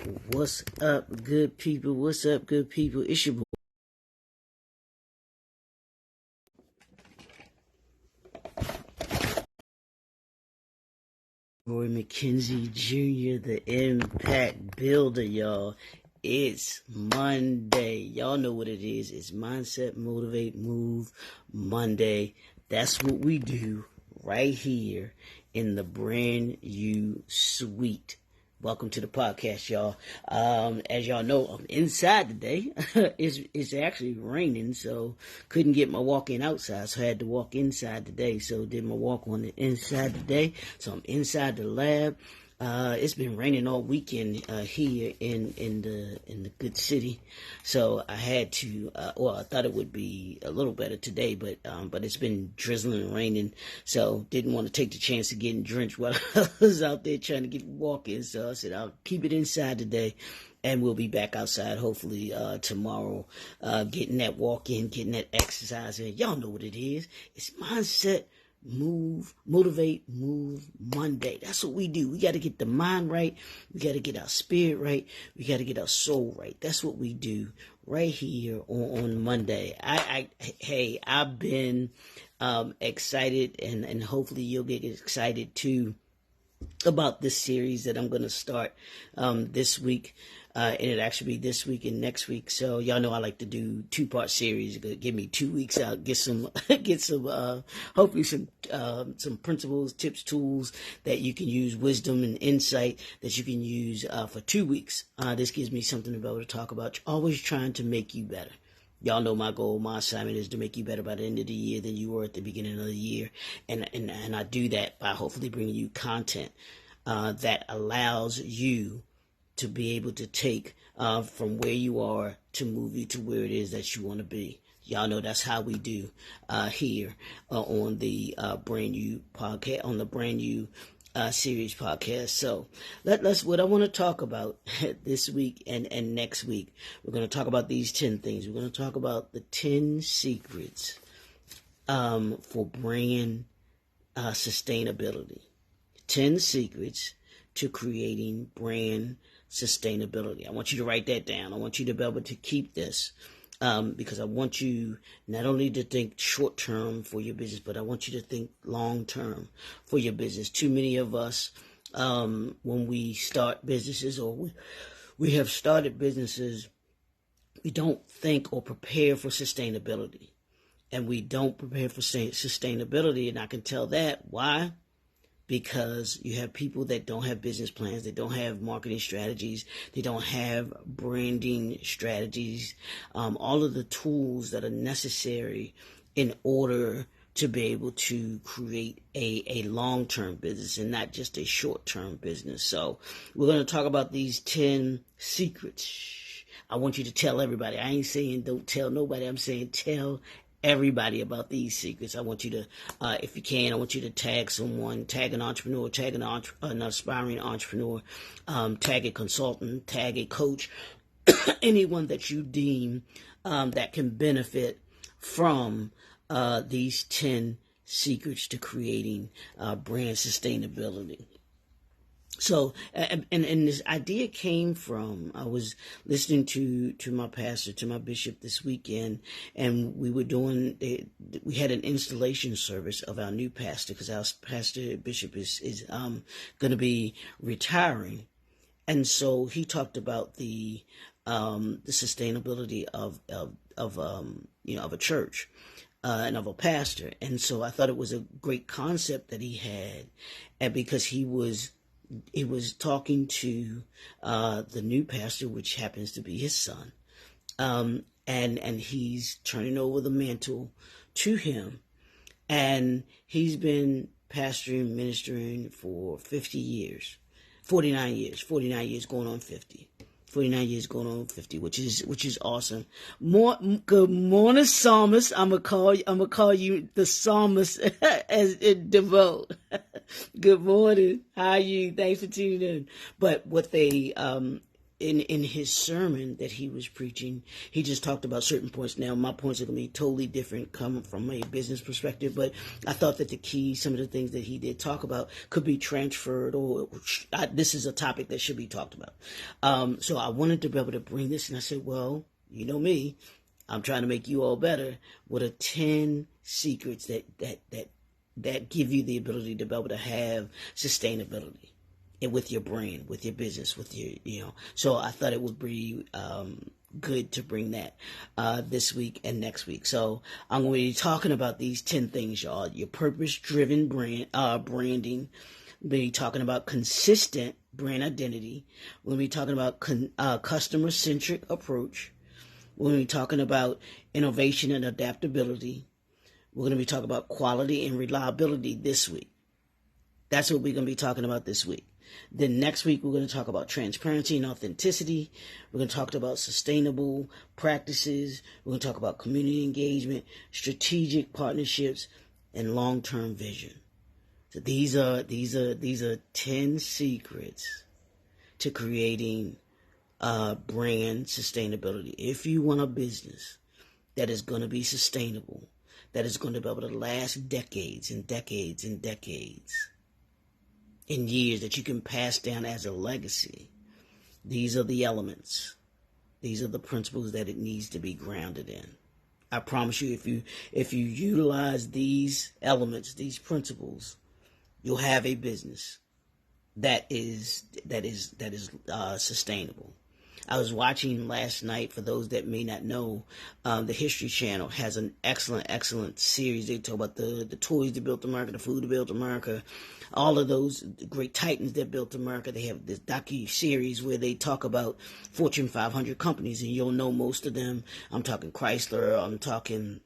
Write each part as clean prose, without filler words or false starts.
What's up, good people? What's up, good people? It's your boy McKenzie Jr., the Impact Builder, y'all. It's Monday. Y'all know what it is. It's Mindset, Motivate, Move Monday. That's what we do right here in the brand new suite. Welcome to the podcast, y'all. As y'all know, I'm inside today. It's actually raining, so couldn't get my walk-in outside, so I had to walk inside today. So did my walk on the inside today. So I'm inside the lab. It's been raining all weekend here in the good city, so I had to. I thought it would be a little better today, but it's been drizzling and raining, so didn't want to take the chance of getting drenched while I was out there trying to get walking. So I said I'll keep it inside today, and we'll be back outside hopefully tomorrow, getting that walk in, getting that exercise in. Y'all know what it is. It's mindset. Motivate, move Monday. That's what we do. We got to get the mind right. We got to get our spirit right. We got to get our soul right. That's what we do right here on Monday. I've been excited, and hopefully you'll get excited too about this series that I'm going to start this week. And it actually be this week and next week. So y'all know I like to do 2-part series. Give me 2 weeks out, get some, hopefully some principles, tips, tools that you can use, wisdom and insight that you can use for 2 weeks. This gives me something to be able to talk about. Always trying to make you better. Y'all know my goal, my assignment is to make you better by the end of the year than you were at the beginning of the year. And I do that by hopefully bringing you content that allows you to be able to take from where you are to move you to where it is that you want to be. Y'all know that's how we do here on the brand new podcast, on the brand new series podcast. So let's what I want to talk about this week and next week. We're going to talk about these 10 things. We're going to talk about the 10 secrets for brand sustainability. 10 secrets to creating brand sustainability. I want you to write that down. I want you to be able to keep this because I want you not only to think short term for your business, but I want you to think long term for your business. Too many of us, when we start businesses or we have started businesses, we don't think or prepare for sustainability. And we don't prepare for sustainability, and I can tell that. Why? Because you have people that don't have business plans, they don't have marketing strategies, they don't have branding strategies, all of the tools that are necessary in order to be able to create a long-term business and not just a short-term business. So we're going to talk about these 10 secrets. I want you to tell everybody. I ain't saying don't tell nobody. I'm saying tell everybody about these secrets. I want you to, if you can, I want you to tag someone, tag an entrepreneur, tag an aspiring entrepreneur, tag a consultant, tag a coach, anyone that you deem that can benefit from these 10 secrets to creating brand sustainability. So, and this idea came from, I was listening to my pastor, to my bishop this weekend, and we had an installation service of our new pastor, because our bishop is going to be retiring. And so he talked about the sustainability of a church. And of a pastor. And so I thought it was a great concept that he had, and because he was talking to the new pastor, which happens to be his son, and he's turning over the mantle to him, and he's been pastoring, ministering for 49 years going on 50. 49 years going on 50, which is awesome. Good morning, psalmist. I'm gonna call you the psalmist as it devote. Good morning. How are you? Thanks for tuning in. But what they in his sermon that he was preaching, he just talked about certain points. Now, my points are going to be totally different coming from a business perspective, but I thought that the key, some of the things that he did talk about could be transferred, or this is a topic that should be talked about. So I wanted to be able to bring this, and I said, well, you know me, I'm trying to make you all better. What are 10 secrets that give you the ability to be able to have sustainability with your brand, with your business, with your, so I thought it would be good to bring that this week and next week. So I'm going to be talking about these 10 things, y'all. Your purpose-driven branding. We'll be talking about consistent brand identity. We'll be talking about customer-centric approach. We're going to be talking about innovation and adaptability. We're going to be talking about quality and reliability this week. That's what we're going to be talking about this week. Then next week, we're going to talk about transparency and authenticity. We're going to talk about sustainable practices. We're going to talk about community engagement, strategic partnerships, and long-term vision. So these are 10 secrets to creating brand sustainability. If you want a business that is going to be sustainable, that is going to be able to last decades and decades and decades, in years, that you can pass down as a legacy, these are the elements. These are the principles that it needs to be grounded in. I promise you, if you utilize these elements, these principles, you'll have a business that is sustainable. I was watching last night, for those that may not know, the History Channel has an excellent series. They talk about the toys that built America, the food that built America, all of those great titans that built America. They have this docu-series where they talk about Fortune 500 companies, and you'll know most of them. I'm talking Chrysler, I'm talking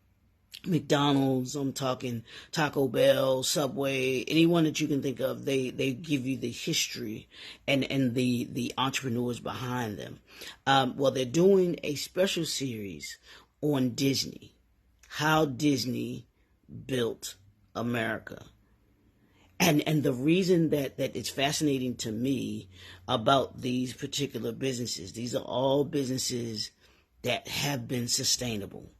McDonald's, I'm talking Taco Bell, Subway, anyone that you can think of. They give you the history and the entrepreneurs behind them. Well, they're doing a special series on Disney, how Disney built America. And the reason that it's fascinating to me about these particular businesses, these are all businesses that have been sustainable.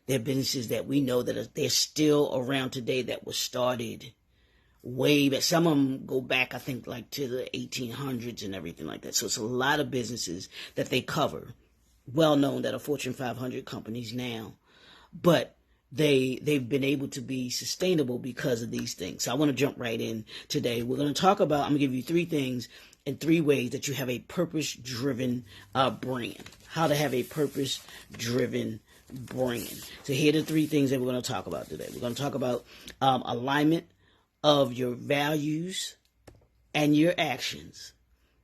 They're businesses that we know that they're still around today, that were started way back. Some of them go back, I think, like to the 1800s and everything like that. So it's a lot of businesses that they cover, well known, that are Fortune 500 companies now. But they've been able to be sustainable because of these things. So I want to jump right in today. We're going to talk about, I'm going to give you 3 things and 3 ways that you have a purpose-driven brand. How to have a purpose-driven brand. So here are the 3 things that we're going to talk about today. We're going to talk about alignment of your values and your actions.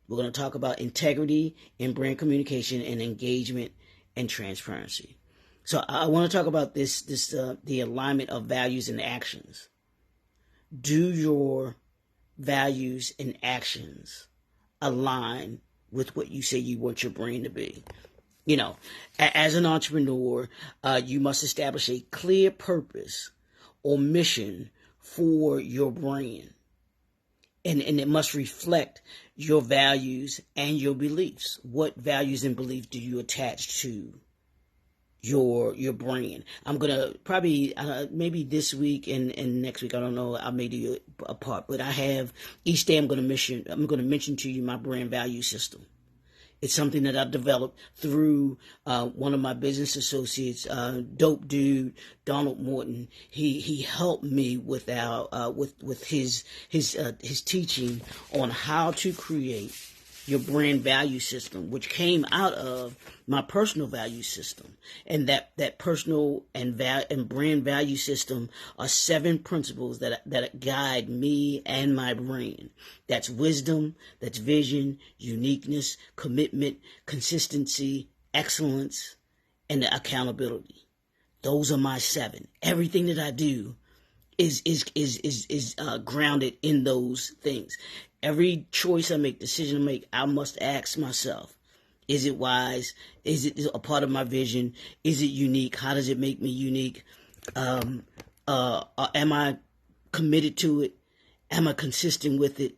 We're going to talk about integrity in brand communication and engagement and transparency. So I want to talk about the alignment of values and actions. Do your values and actions align with what you say you want your brand to be? As an entrepreneur, you must establish a clear purpose or mission for your brand. And it must reflect your values and your beliefs. What values and beliefs do you attach to your brand? I'm going to probably, maybe this week and next week, I don't know, I may do a part, but I have, each day I'm going to mention to you my brand value system. It's something that I developed through one of my business associates, dope dude, Donald Morton. He helped me with his teaching on how to create your brand value system, which came out of my personal value system. And that personal and brand value system are 7 principles that guide me and my brand. That's wisdom, that's vision, uniqueness, commitment, consistency, excellence, and accountability. Those are my 7. Everything that I do is grounded in those things. Every choice I make, decision I make, I must ask myself, is it wise? Is it a part of my vision? Is it unique? How does it make me unique? Am I committed to it? Am I consistent with it?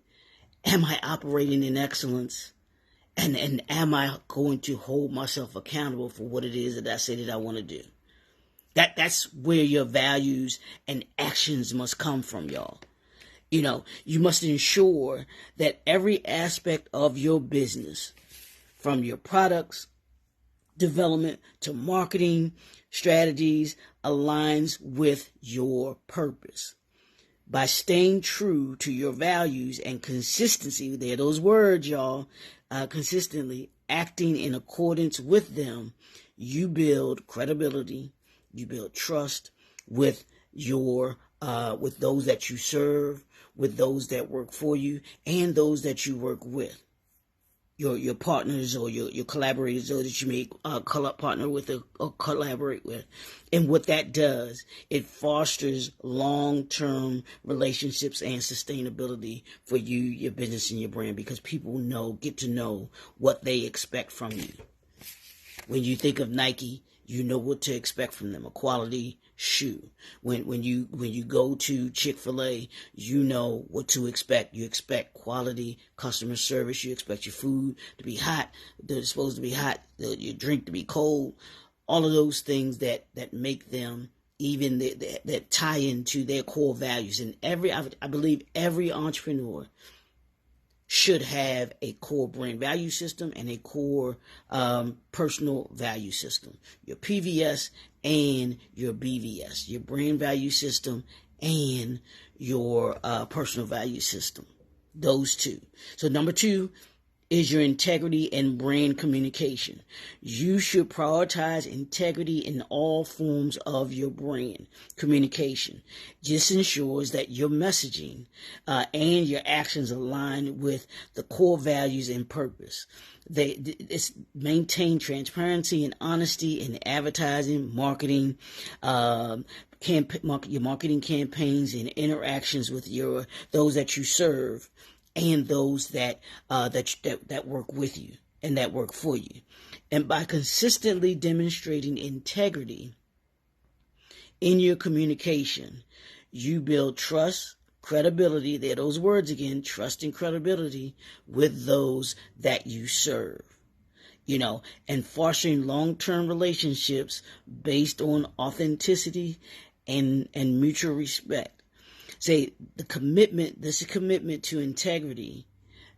Am I operating in excellence? And am I going to hold myself accountable for what it is that I say that I want to do? That's where your values and actions must come from, y'all. You must ensure that every aspect of your business, from your products development to marketing strategies, aligns with your purpose. By staying true to your values and consistency, they're those words, y'all, consistently acting in accordance with them, you build credibility, you build trust with with those that you serve, with those that work for you, and those that you work with. Your partners or your collaborators, or that you may partner with or collaborate with. And what that does, it fosters long-term relationships and sustainability for you, your business, and your brand, because people get to know what they expect from you. When you think of Nike, you know what to expect from them, a quality shoe. When you go to Chick-fil-A, you know what to expect. You expect quality customer service. You expect your food to be hot. They're supposed to be hot. Your drink to be cold. All of those things that make them, even that tie into their core values. And I believe every entrepreneur should have a core brand value system and a core personal value system. Your PVS and your BVS, your brand value system and your personal value system. Those two. So number 2 is your integrity and brand communication. You should prioritize integrity in all forms of your brand communication. This ensures that your messaging and your actions align with the core values and purpose. It's maintain transparency and honesty in advertising, marketing, your marketing campaigns and interactions with those that you serve, and those that work with you and that work for you. And by consistently demonstrating integrity in your communication, you build trust, credibility, there are those words again, trust and credibility with those that you serve. And fostering long-term relationships based on authenticity and mutual respect. Say this commitment to integrity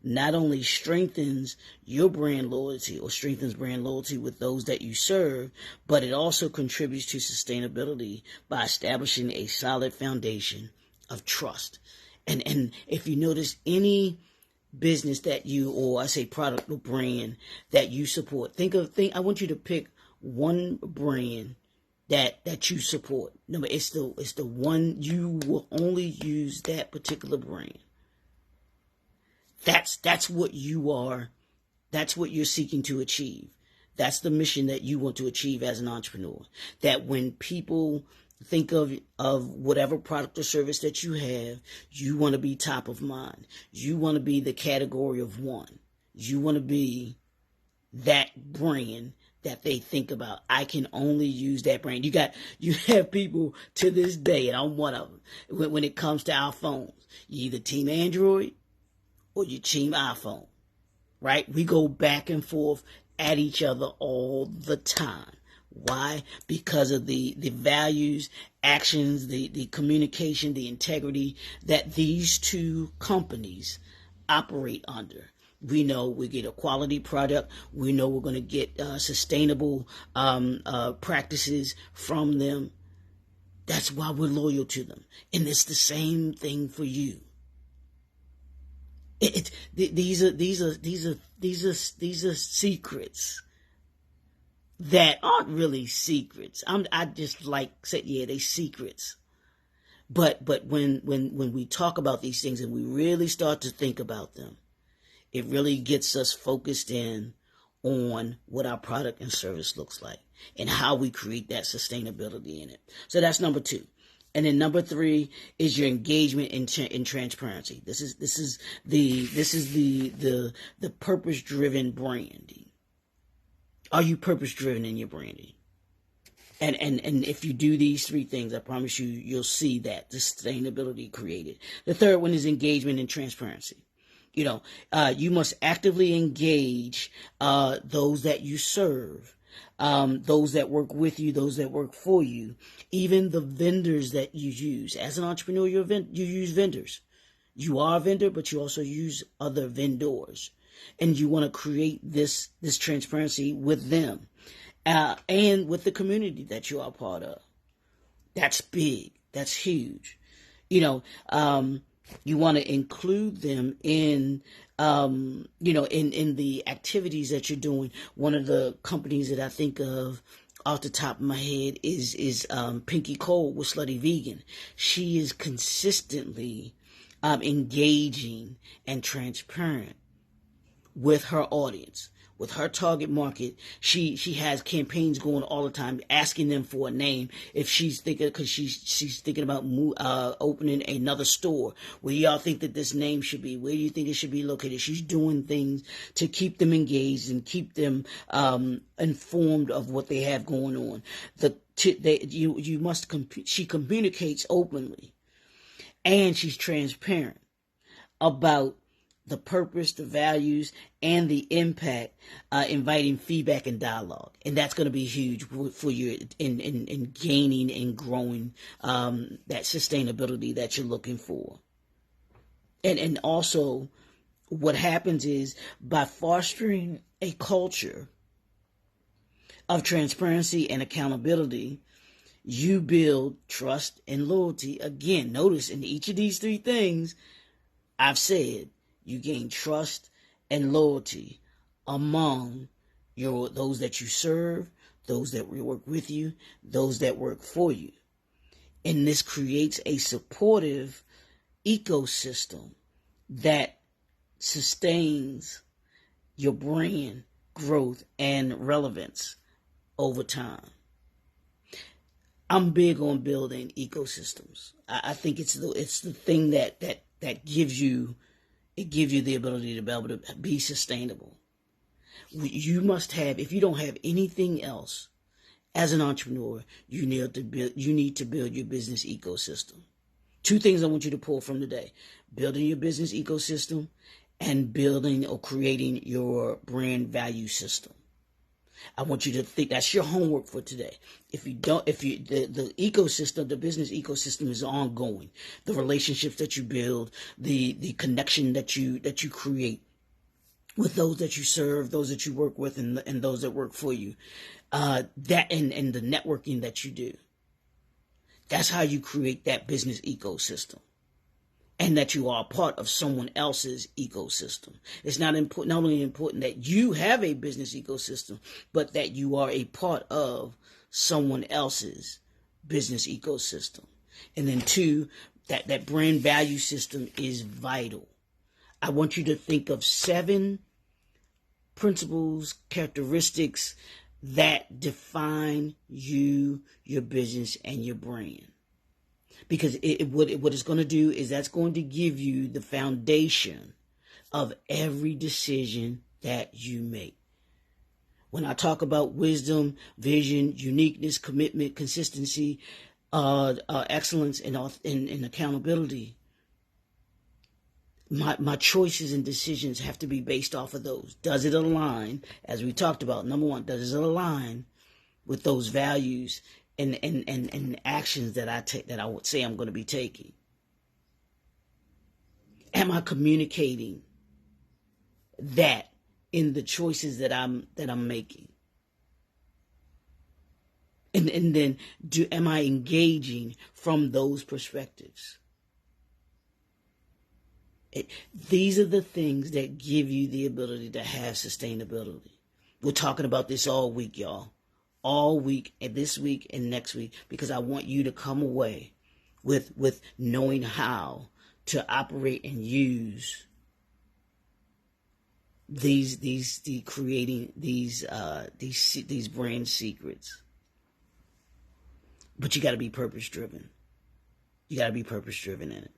not only strengthens your brand loyalty or strengthens brand loyalty with those that you serve, but it also contributes to sustainability by establishing a solid foundation of trust. And if you notice any business that product or brand that you support, I want you to pick one brand that you support. Remember, it's the one you will only use, that particular brand. That's what you are. That's what you're seeking to achieve. That's the mission that you want to achieve as an entrepreneur. That when people think of whatever product or service that you have, you want to be top of mind. You want to be the category of one. You want to be that brand that they think about. I can only use that brand. You have people to this day, and I'm one of them, when it comes to our phones. You either team Android or you team iPhone, right? We go back and forth at each other all the time. Why? Because of the values, actions, the communication, the integrity that these two companies operate under. We know we get a quality product. We know we're going to get sustainable practices from them. That's why we're loyal to them. And it's the same thing for you. These are secrets that aren't really secrets. I just said, yeah, they secrets. But when we talk about these things and we really start to think about them, it really gets us focused in on what our product and service looks like and how we create that sustainability in it. So that's number 2. And then number 3 is your engagement in transparency. This is the purpose-driven branding. Are you purpose-driven in your branding? And if you do these 3 things, I promise you'll see that the sustainability created. The third one is engagement and transparency. You must actively engage those that you serve, those that work with you, those that work for you, even the vendors that you use. As an entrepreneur, you use vendors. You are a vendor, but you also use other vendors. And you want to create this transparency with them and with the community that you are part of. That's big. That's huge. You want to include them in, in the activities that you're doing. One of the companies that I think of off the top of my head is Pinky Cole with Slutty Vegan. She is consistently engaging and transparent with her audience, with her target market. She has campaigns going all the time, asking them for a name if she's thinking, because she's thinking about opening another store. Where do y'all think that this name should be? Where do you think it should be located? She's doing things to keep them engaged and keep them informed of what they have going on. You must she communicates openly, and she's transparent about the purpose, the values, and the impact, inviting feedback and dialogue. And that's going to be huge for you in gaining and growing that sustainability that you're looking for. And also, what happens is, by fostering a culture of transparency and accountability, you build trust and loyalty. Again, notice in each of these three things I've said, you gain trust and loyalty among those that you serve, those that work with you, those that work for you. And this creates a supportive ecosystem that sustains your brand growth and relevance over time. I'm big on building ecosystems. I think it's the thing that gives you the ability to be able to be sustainable. You must have, if you don't have anything else, as an entrepreneur, you need to build your business ecosystem. Two things I want you to pull from today: building your business ecosystem and building or creating your brand value system. I want you to think that's your homework for today. The ecosystem, the business ecosystem is ongoing. The relationships that you build, the connection that you create with those that you serve, those that you work with, and those that work for you. That and the networking that you do. That's how you create that business ecosystem. And that you are a part of someone else's ecosystem. It's not only important that you have a business ecosystem, but that you are a part of someone else's business ecosystem. And then two, that brand value system is vital. I want you to think of 7 principles, characteristics that define you, your business, and your brand. Because what it's going to do is that's going to give you the foundation of every decision that you make. When I talk about wisdom, vision, uniqueness, commitment, consistency, excellence, and accountability, my choices and decisions have to be based off of those. Does it align, as we talked about, number one, does it align with those values and actions that I take, that I would say I'm going to be taking? Am I communicating that in the choices that I'm making? And then am I engaging from those perspectives? These are the things that give you the ability to have sustainability. We're talking about this all week, y'all. All week, and this week and next week, because I want you to come away with knowing how to operate and use creating these brand secrets. But you got to be purpose driven. You got to be purpose driven in it.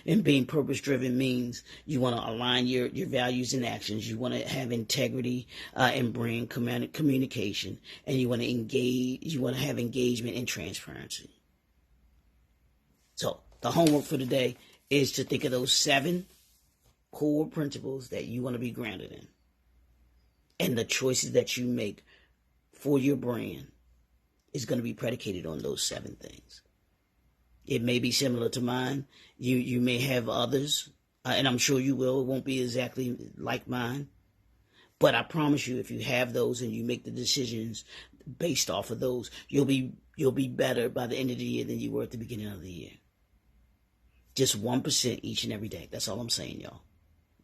And being purpose driven means you want to align your values and actions. You want to have integrity and brand communication, and you want to engage. You want to have engagement and transparency. So the homework for today is to think of those 7 core principles that you want to be grounded in. And the choices that you make for your brand is going to be predicated on those 7 things. It may be similar to mine. You may have others, and I'm sure you will. It won't be exactly like mine. But I promise you, if you have those and you make the decisions based off of those, you'll be better by the end of the year than you were at the beginning of the year. Just 1% each and every day. That's all I'm saying, y'all.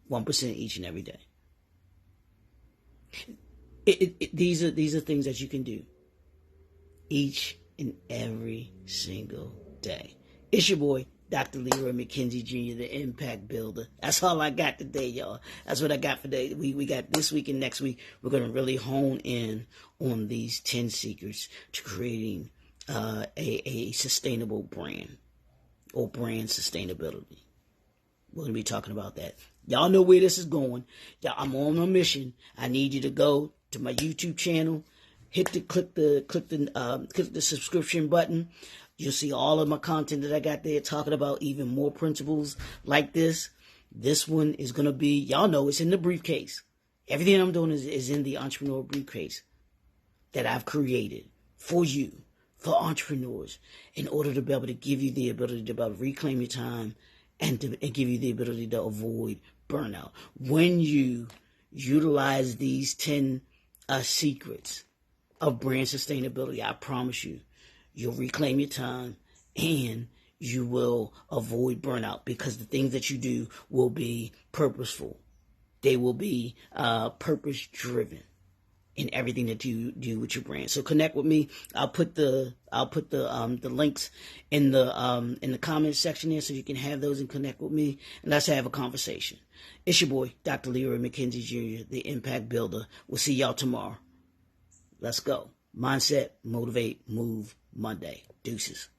1% each and every day. These are things that you can do each and every single day. It's your boy, Dr. Leroy McKenzie Jr., the Impact Builder. That's all I got today, y'all. That's what I got for today. We got this week and next week. We're going to really hone in on these 10 secrets to creating a sustainable brand or brand sustainability. We're going to be talking about that. Y'all know where this is going. I'm on a mission. I need you to go to my YouTube channel, click the subscription button. You'll see all of my content that I got there, talking about even more principles like this. This one is going to be, y'all know, it's in the briefcase. Everything I'm doing is in the entrepreneur briefcase that I've created for you, for entrepreneurs, in order to be able to give you the ability to be able to reclaim your time and give you the ability to avoid burnout. When you utilize these 10 secrets of brand sustainability, I promise you, you'll reclaim your time and you will avoid burnout, because the things that you do will be purposeful. They will be purpose-driven in everything that you do with your brand. So connect with me. I'll put the links in the comments section there, so you can have those and connect with me, and let's have a conversation. It's your boy, Dr. Leroy McKenzie Jr., the Impact Builder. We'll see y'all tomorrow. Let's go. Mindset, motivate, move, Monday. Deuces.